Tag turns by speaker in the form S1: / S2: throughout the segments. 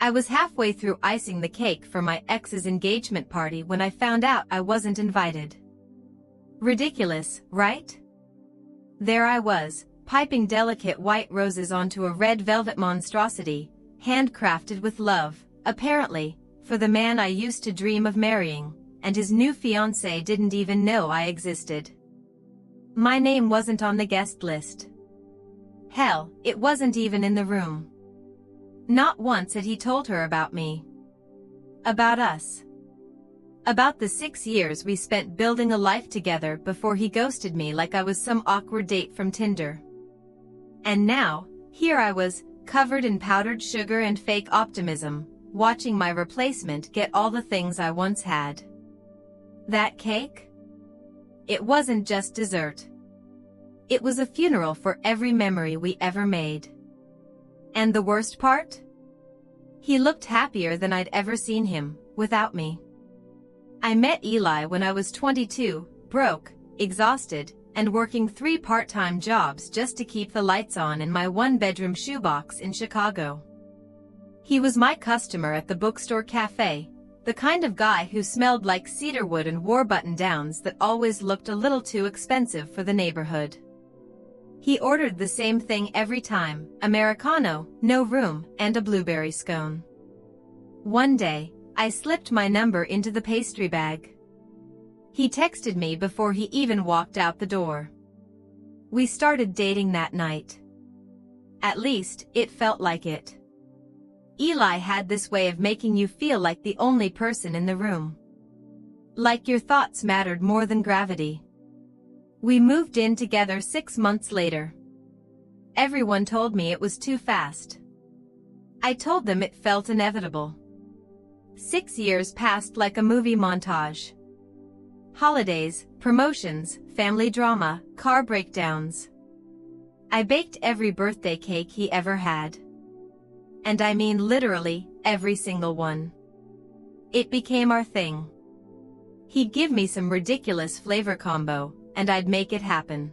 S1: I was halfway through icing the cake for my ex's engagement party when I found out I wasn't invited. Ridiculous, right? There I was, piping delicate white roses onto a red velvet monstrosity, handcrafted with love, apparently, for the man I used to dream of marrying, and his new fiancée didn't even know I existed. My name wasn't on the guest list. Hell, it wasn't even in the room. Not once had he told her about me. About us. About the 6 years we spent building a life together before he ghosted me like I was some awkward date from Tinder. And now, here I was, covered in powdered sugar and fake optimism, watching my replacement get all the things I once had. That cake? It wasn't just dessert. It was a funeral for every memory we ever made. And the worst part? He looked happier than I'd ever seen him, without me. I met Eli when I was 22, broke, exhausted, and working 3 part-time jobs just to keep the lights on in my 1-bedroom shoebox in Chicago. He was my customer at the bookstore cafe, the kind of guy who smelled like cedarwood and wore button-downs that always looked a little too expensive for the neighborhood. He ordered the same thing every time, Americano, no room, and a blueberry scone. One day, I slipped my number into the pastry bag. He texted me before he even walked out the door. We started dating that night. At least, it felt like it. Eli had this way of making you feel like the only person in the room. Like your thoughts mattered more than gravity. We moved in together 6 months later. Everyone told me it was too fast. I told them it felt inevitable. 6 years passed like a movie montage. Holidays, promotions, family drama, car breakdowns. I baked every birthday cake he ever had. And I mean literally, every single one. It became our thing. He'd give me some ridiculous flavor combo, and I'd make it happen.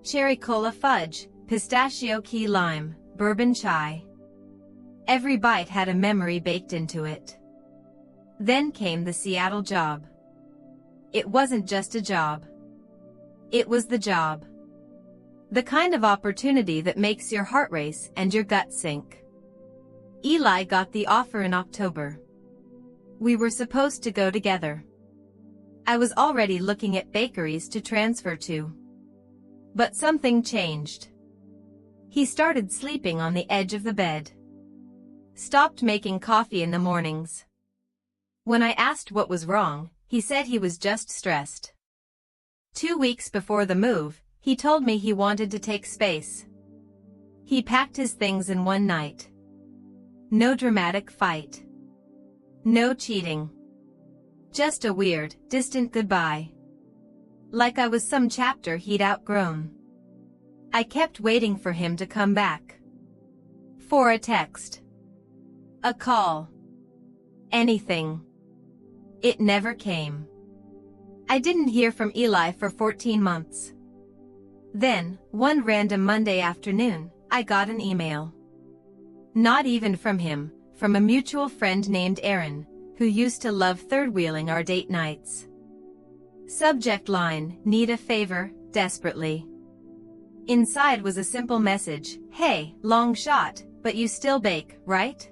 S1: Cherry cola fudge, pistachio key lime, bourbon chai. Every bite had a memory baked into it. Then came the Seattle job. It wasn't just a job. It was the job. The kind of opportunity that makes your heart race and your gut sink. Eli got the offer in October. We were supposed to go together. I was already looking at bakeries to transfer to. But something changed. He started sleeping on the edge of the bed. Stopped making coffee in the mornings. When I asked what was wrong, he said he was just stressed. 2 weeks before the move, he told me he wanted to take space. He packed his things in one night. No dramatic fight. No cheating. Just a weird, distant goodbye. Like I was some chapter he'd outgrown. I kept waiting for him to come back. For a text. A call. Anything. It never came. I didn't hear from Eli for 14 months. Then, one random Monday afternoon, I got an email. Not even from him, from a mutual friend named Aaron, who used to love third-wheeling our date nights. Subject line, need a favor, desperately. Inside was a simple message, hey, long shot, but you still bake, right?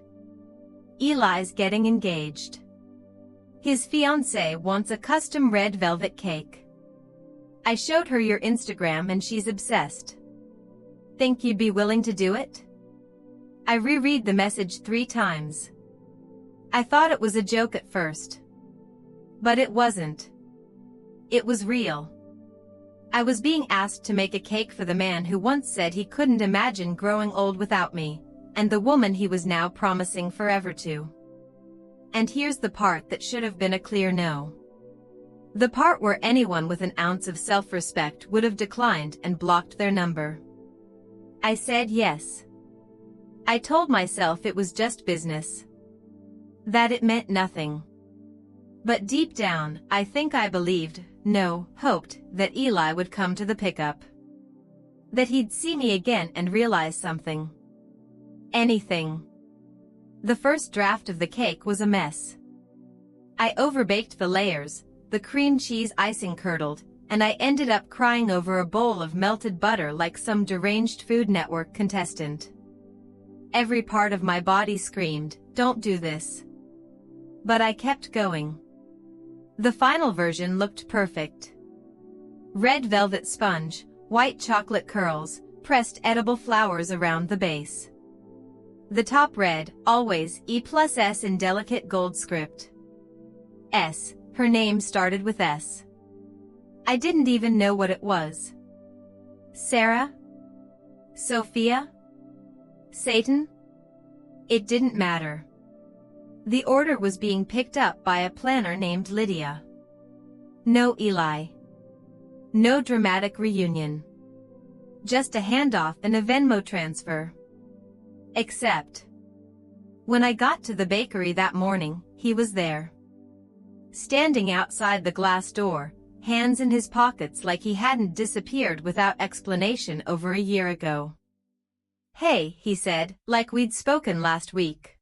S1: Eli's getting engaged. His fiancée wants a custom red velvet cake. I showed her your Instagram and she's obsessed. Think you'd be willing to do it? I reread the message 3 times. I thought it was a joke at first. But it wasn't. It was real. I was being asked to make a cake for the man who once said he couldn't imagine growing old without me, and the woman he was now promising forever to. And here's the part that should have been a clear no. The part where anyone with an ounce of self-respect would have declined and blocked their number. I said yes. I told myself it was just business. That it meant nothing. But deep down, I think I believed, no, hoped, that Eli would come to the pickup. That he'd see me again and realize something. Anything. The first draft of the cake was a mess. I overbaked the layers, the cream cheese icing curdled, and I ended up crying over a bowl of melted butter like some deranged Food Network contestant. Every part of my body screamed, "Don't do this." But I kept going. The final version looked perfect. Red velvet sponge, white chocolate curls, pressed edible flowers around the base. The top read, always E+S in delicate gold script. S. Her name started with S. I didn't even know what it was. Sarah? Sophia? Satan? It didn't matter. The order was being picked up by a planner named Lydia. No Eli. No dramatic reunion. Just a handoff and a Venmo transfer. Except, when I got to the bakery that morning, he was there. Standing outside the glass door, hands in his pockets like he hadn't disappeared without explanation over a year ago. "Hey," he said, like we'd spoken last week.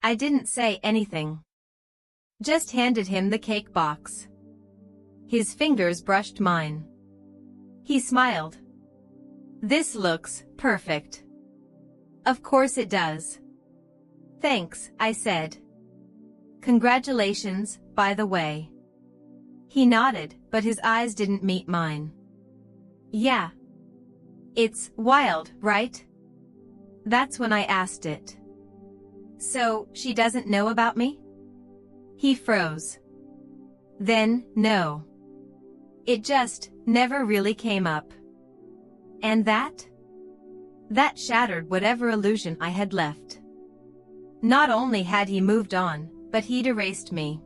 S1: I didn't say anything. Just handed him the cake box. His fingers brushed mine. He smiled. "This looks perfect." "Of course it does." "Thanks," I said. "Congratulations, by the way." He nodded, but his eyes didn't meet mine. "Yeah. It's wild, right?" That's when I asked it. "So, she doesn't know about me?" He froze. "Then, no. It just never really came up." And that? That shattered whatever illusion I had left. Not only had he moved on, but he'd erased me.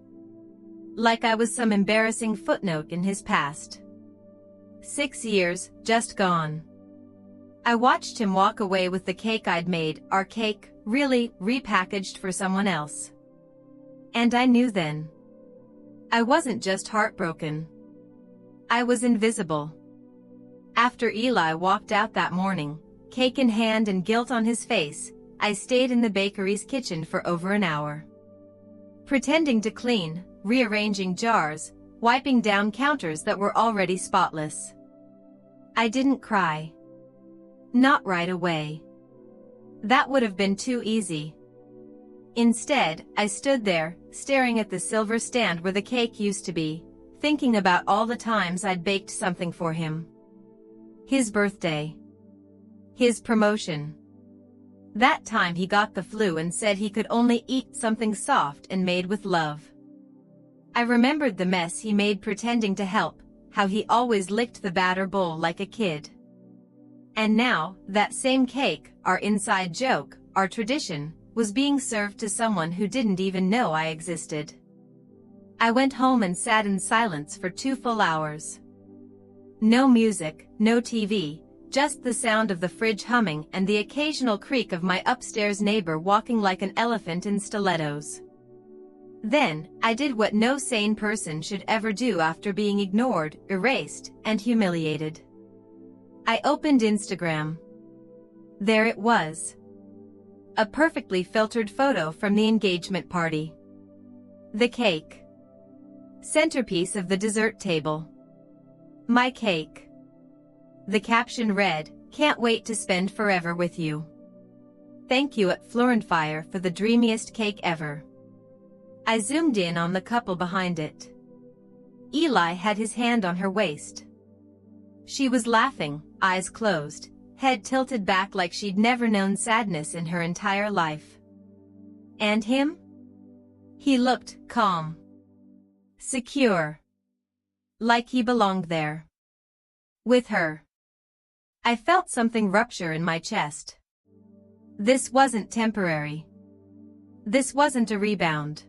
S1: Like I was some embarrassing footnote in his past. 6 years, just gone. I watched him walk away with the cake I'd made, our cake, really, repackaged for someone else. And I knew then. I wasn't just heartbroken. I was invisible. After Eli walked out that morning, cake in hand and guilt on his face, I stayed in the bakery's kitchen for over an hour. Pretending to clean, rearranging jars, wiping down counters that were already spotless. I didn't cry. Not right away. That would have been too easy. Instead, I stood there, staring at the silver stand where the cake used to be, thinking about all the times I'd baked something for him. His birthday. His promotion. That time he got the flu and said he could only eat something soft and made with love. I remembered the mess he made pretending to help, how he always licked the batter bowl like a kid. And now, that same cake, our inside joke, our tradition, was being served to someone who didn't even know I existed. I went home and sat in silence for 2 full hours. No music, no TV, just the sound of the fridge humming and the occasional creak of my upstairs neighbor walking like an elephant in stilettos. Then, I did what no sane person should ever do after being ignored, erased, and humiliated. I opened Instagram. There it was. A perfectly filtered photo from the engagement party. The cake. Centerpiece of the dessert table. My cake. The caption read, "Can't wait to spend forever with you. Thank you at Florenfire for the dreamiest cake ever." I zoomed in on the couple behind it. Eli had his hand on her waist. She was laughing, eyes closed, head tilted back like she'd never known sadness in her entire life. And him? He looked calm. Secure. Like he belonged there. With her. I felt something rupture in my chest. This wasn't temporary. This wasn't a rebound.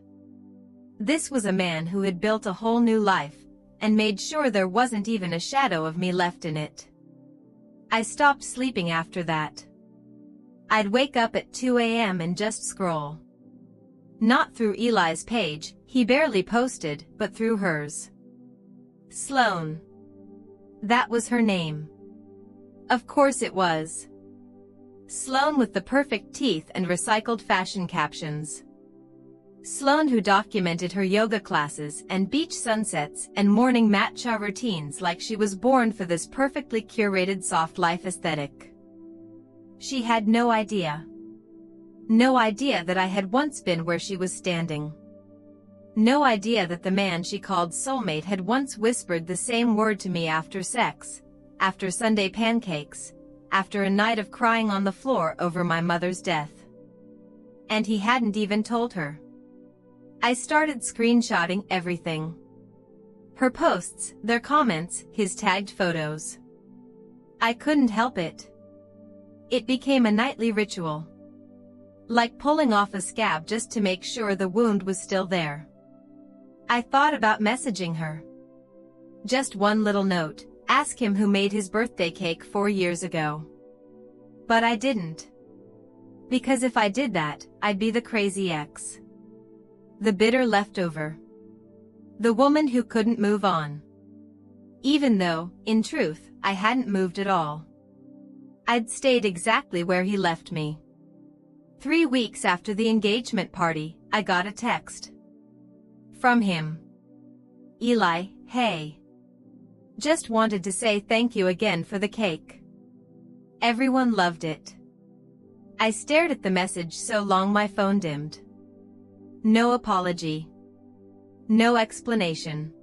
S1: This was a man who had built a whole new life, and made sure there wasn't even a shadow of me left in it. I stopped sleeping after that. I'd wake up at 2 a.m. and just scroll. Not through Eli's page, he barely posted, but through hers. Sloane. That was her name. Of course it was. Sloan with the perfect teeth and recycled fashion captions. Sloan who documented her yoga classes and beach sunsets and morning matcha routines like she was born for this perfectly curated soft life aesthetic. She had no idea. No idea that I had once been where she was standing. No idea that the man she called soulmate had once whispered the same word to me after sex, after Sunday pancakes, after a night of crying on the floor over my mother's death. And he hadn't even told her. I started screenshotting everything. Her posts, their comments, his tagged photos. I couldn't help it. It became a nightly ritual. Like pulling off a scab just to make sure the wound was still there. I thought about messaging her. Just one little note, ask him who made his birthday cake 4 years ago. But I didn't. Because if I did that, I'd be the crazy ex. The bitter leftover. The woman who couldn't move on. Even though, in truth, I hadn't moved at all. I'd stayed exactly where he left me. 3 weeks after the engagement party, I got a text. From him. Eli, hey. Just wanted to say thank you again for the cake. Everyone loved it. I stared at the message so long my phone dimmed. No apology. No explanation.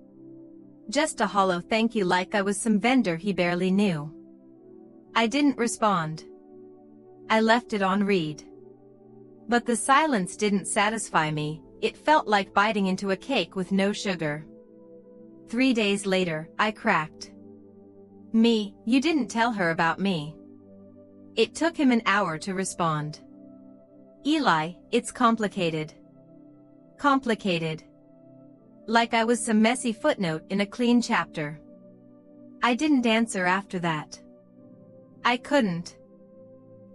S1: Just a hollow thank you like I was some vendor he barely knew. I didn't respond. I left it on read. But the silence didn't satisfy me, it felt like biting into a cake with no sugar. 3 days later, I cracked. Me, you didn't tell her about me. It took him an hour to respond. Eli, it's complicated. Complicated. Like I was some messy footnote in a clean chapter. I didn't answer after that. I couldn't.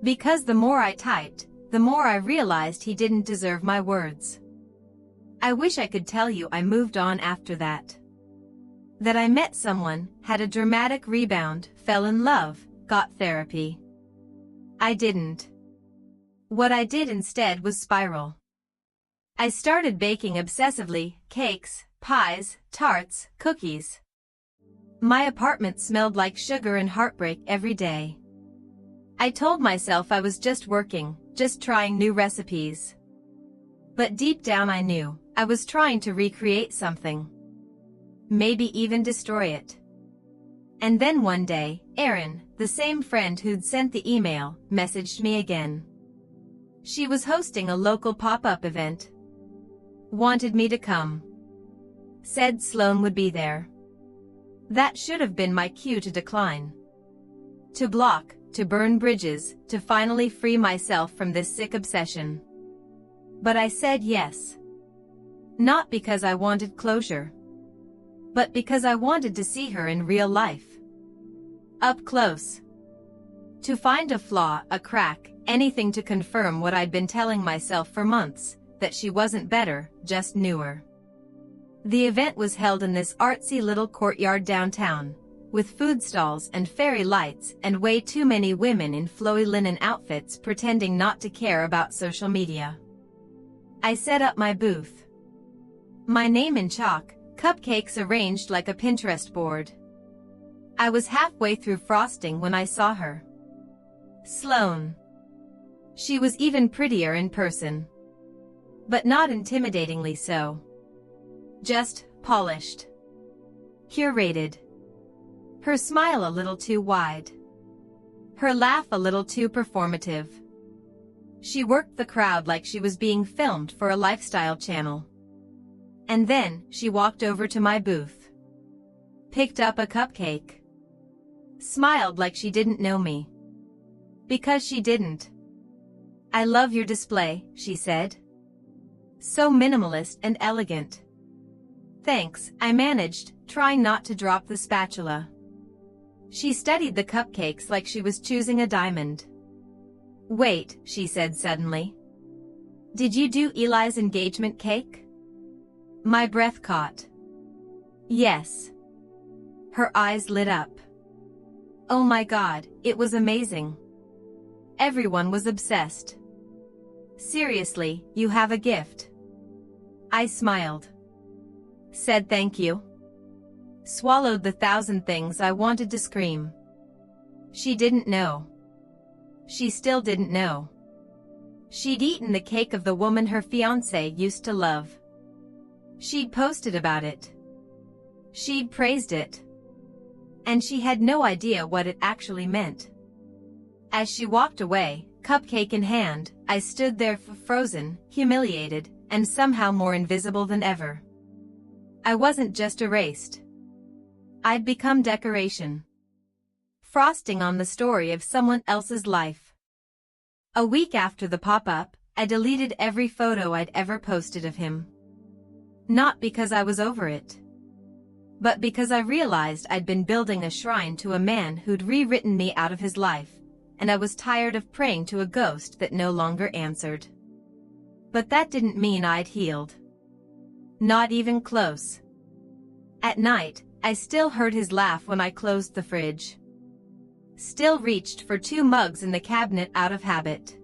S1: Because the more I typed, the more I realized he didn't deserve my words. I wish I could tell you I moved on after that. That I met someone, had a dramatic rebound, fell in love, got therapy. I didn't. What I did instead was spiral. I started baking obsessively, cakes, pies, tarts, cookies. My apartment smelled like sugar and heartbreak every day. I told myself I was just working, just trying new recipes. But deep down I knew, I was trying to recreate something. Maybe even destroy it. And then one day, Erin, the same friend who'd sent the email, messaged me again. She was hosting a local pop-up event. Wanted me to come. Said Sloan would be there. That should have been my cue to decline. To block, to burn bridges, to finally free myself from this sick obsession. But I said yes. Not because I wanted closure. But because I wanted to see her in real life. Up close. To find a flaw, a crack, anything to confirm what I'd been telling myself for months, that she wasn't better, just newer. The event was held in this artsy little courtyard downtown, with food stalls and fairy lights and way too many women in flowy linen outfits pretending not to care about social media. I set up my booth. My name in chalk, cupcakes arranged like a Pinterest board. I was halfway through frosting when I saw her. Sloan. She was even prettier in person. But not intimidatingly so. Just polished. Curated. Her smile a little too wide. Her laugh a little too performative. She worked the crowd like she was being filmed for a lifestyle channel. And then, she walked over to my booth. Picked up a cupcake. Smiled like she didn't know me. Because she didn't. I love your display, she said. So minimalist and elegant. Thanks, I managed, trying not to drop the spatula. She studied the cupcakes like she was choosing a diamond. Wait, she said suddenly. Did you do Eli's engagement cake? My breath caught. Yes. Her eyes lit up. Oh my God, it was amazing. Everyone was obsessed. Seriously, you have a gift. I smiled. Said thank you. Swallowed the 1,000 things I wanted to scream. She didn't know. She still didn't know. She'd eaten the cake of the woman her fiancé used to love. She'd posted about it. She'd praised it. And she had no idea what it actually meant. As she walked away, cupcake in hand, I stood there frozen, humiliated, and somehow more invisible than ever. I wasn't just erased. I'd become decoration. Frosting on the story of someone else's life. A week after the pop-up, I deleted every photo I'd ever posted of him. Not because I was over it, but because I realized I'd been building a shrine to a man who'd rewritten me out of his life, and I was tired of praying to a ghost that no longer answered. But that didn't mean I'd healed. Not even close. At night, I still heard his laugh when I closed the fridge. Still reached for 2 mugs in the cabinet out of habit.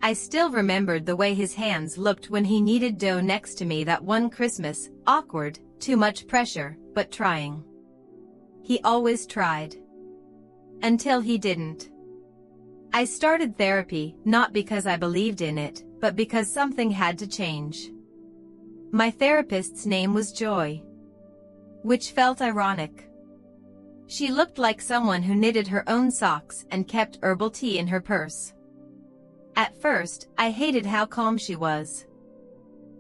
S1: I still remembered the way his hands looked when he kneaded dough next to me that one Christmas, awkward, too much pressure, but trying. He always tried. Until he didn't. I started therapy, not because I believed in it, but because something had to change. My therapist's name was Joy. Which felt ironic. She looked like someone who knitted her own socks and kept herbal tea in her purse. At first, I hated how calm she was.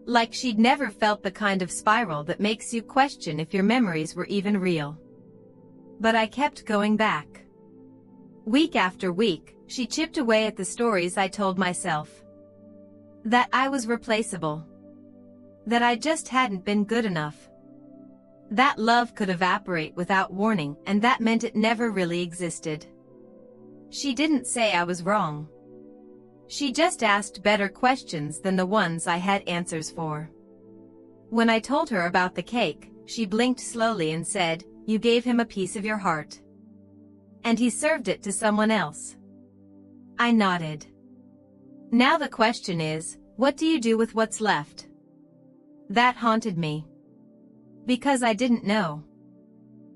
S1: Like she'd never felt the kind of spiral that makes you question if your memories were even real. But I kept going back. Week after week, she chipped away at the stories I told myself. That I was replaceable. That I just hadn't been good enough. That love could evaporate without warning, and that meant it never really existed. She didn't say I was wrong. She just asked better questions than the ones I had answers for. When I told her about the cake, she blinked slowly and said, "You gave him a piece of your heart. And he served it to someone else." I nodded. Now the question is, what do you do with what's left? That haunted me. Because I didn't know.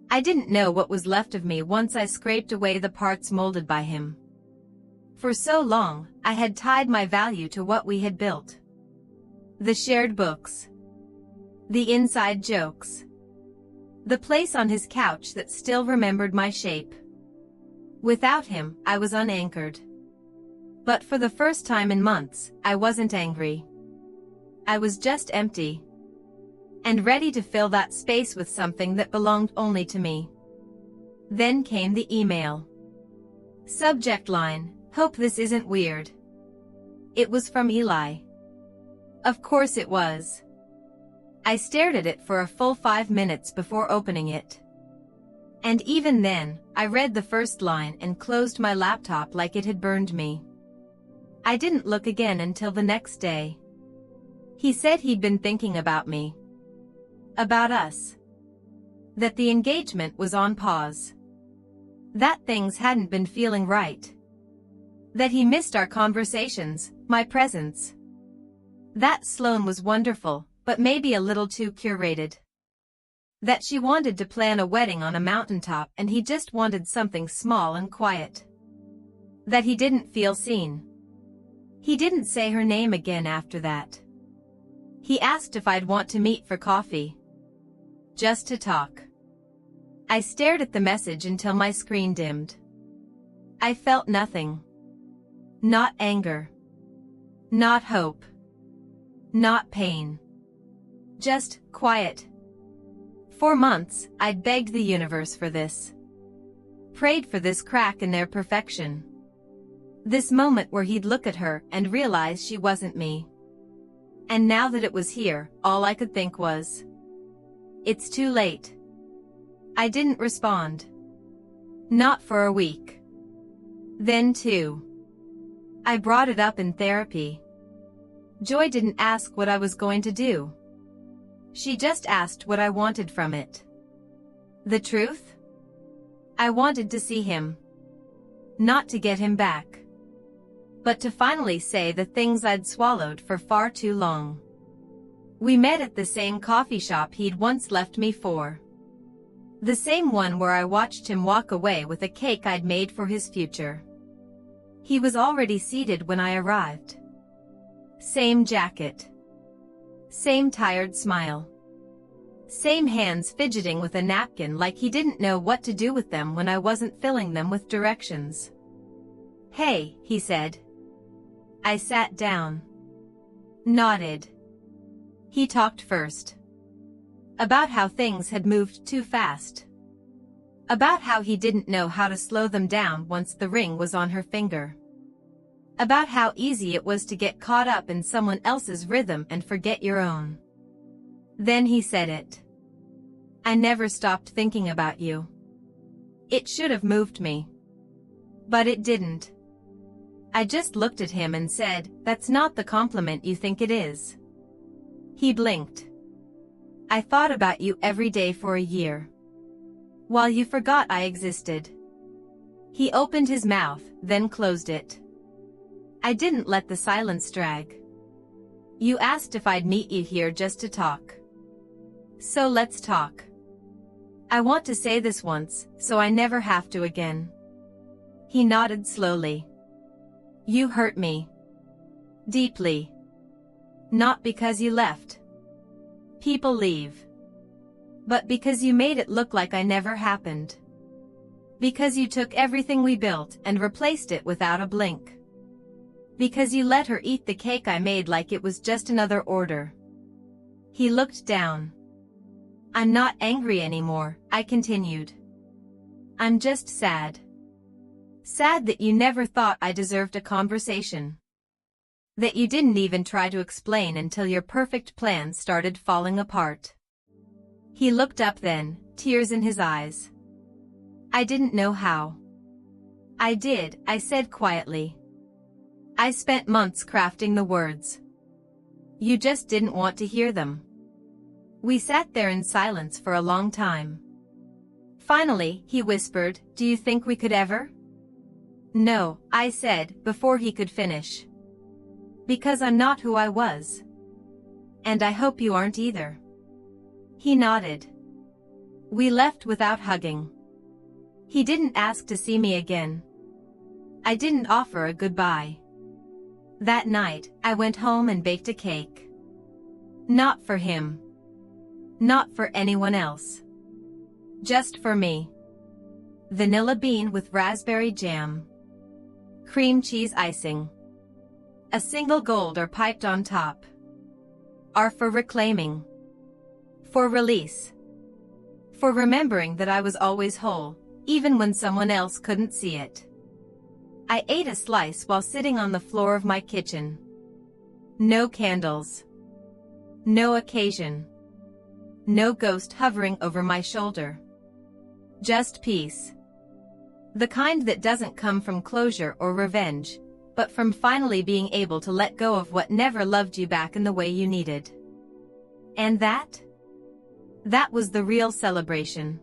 S1: I didn't know what was left of me once I scraped away the parts molded by him. For so long, I had tied my value to what we had built. The shared books. The inside jokes. The place on his couch that still remembered my shape. Without him, I was unanchored. But for the first time in months, I wasn't angry. I was just empty. And ready to fill that space with something that belonged only to me. Then came the email. Subject line, "Hope this isn't weird." It was from Eli. Of course it was. I stared at it for a full 5 minutes before opening it. And even then, I read the first line and closed my laptop like it had burned me. I didn't look again until the next day. He said he'd been thinking about me. About us. That the engagement was on pause. That things hadn't been feeling right. That he missed our conversations, my presence. That Sloane was wonderful, but maybe a little too curated. That she wanted to plan a wedding on a mountaintop and he just wanted something small and quiet. That he didn't feel seen. He didn't say her name again after that. He asked if I'd want to meet for coffee. Just to talk. I stared at the message until my screen dimmed. I felt nothing. Not anger. Not hope. Not pain. Just quiet. For months, I'd begged the universe for this. Prayed for this crack in their perfection. This moment where he'd look at her and realize she wasn't me. And now that it was here, all I could think was, it's too late. I didn't respond. Not for a week. Then 2. I brought it up in therapy. Joy didn't ask what I was going to do. She just asked what I wanted from it. The truth? I wanted to see him. Not to get him back. but to finally say the things I'd swallowed for far too long. We met at the same coffee shop he'd once left me for. The same one where I watched him walk away with a cake I'd made for his future. He was already seated when I arrived. Same jacket. Same tired smile. Same hands fidgeting with a napkin like he didn't know what to do with them when I wasn't filling them with directions. "Hey," he said. I sat down. Nodded. He talked first. About how things had moved too fast. About how he didn't know how to slow them down once the ring was on her finger. About how easy it was to get caught up in someone else's rhythm and forget your own. Then he said it. "I never stopped thinking about you." It should have moved me. But it didn't. I just looked at him and said, "That's not the compliment you think it is." He blinked. "I thought about you every day for a year. While you forgot I existed." He opened his mouth, then closed it. I didn't let the silence drag. "You asked if I'd meet you here just to talk. So let's talk. I want to say this once, so I never have to again." He nodded slowly. "You hurt me. Deeply. Not because you left. People leave. But because you made it look like I never happened. Because you took everything we built and replaced it without a blink. Because you let her eat the cake I made like it was just another order." He looked down. "I'm not angry anymore," I continued. "I'm just sad. Sad that you never thought I deserved a conversation. That you didn't even try to explain until your perfect plan started falling apart." He looked up then, tears in his eyes. "I didn't know how." "I did," I said quietly. "I spent months crafting the words. You just didn't want to hear them." We sat there in silence for a long time. Finally, he whispered, "Do you think we could ever?" "No," I said, before he could finish. "Because I'm not who I was. And I hope you aren't either." He nodded. We left without hugging. He didn't ask to see me again. I didn't offer a goodbye. That night, I went home and baked a cake. Not for him. Not for anyone else. Just for me. Vanilla bean with raspberry jam. Cream cheese icing. A single gold or piped on top. R for reclaiming. For release. For remembering that I was always whole, even when someone else couldn't see it. I ate a slice while sitting on the floor of my kitchen. No candles. No occasion. No ghost hovering over my shoulder. Just peace. The kind that doesn't come from closure or revenge, but from finally being able to let go of what never loved you back in the way you needed. And that was the real celebration.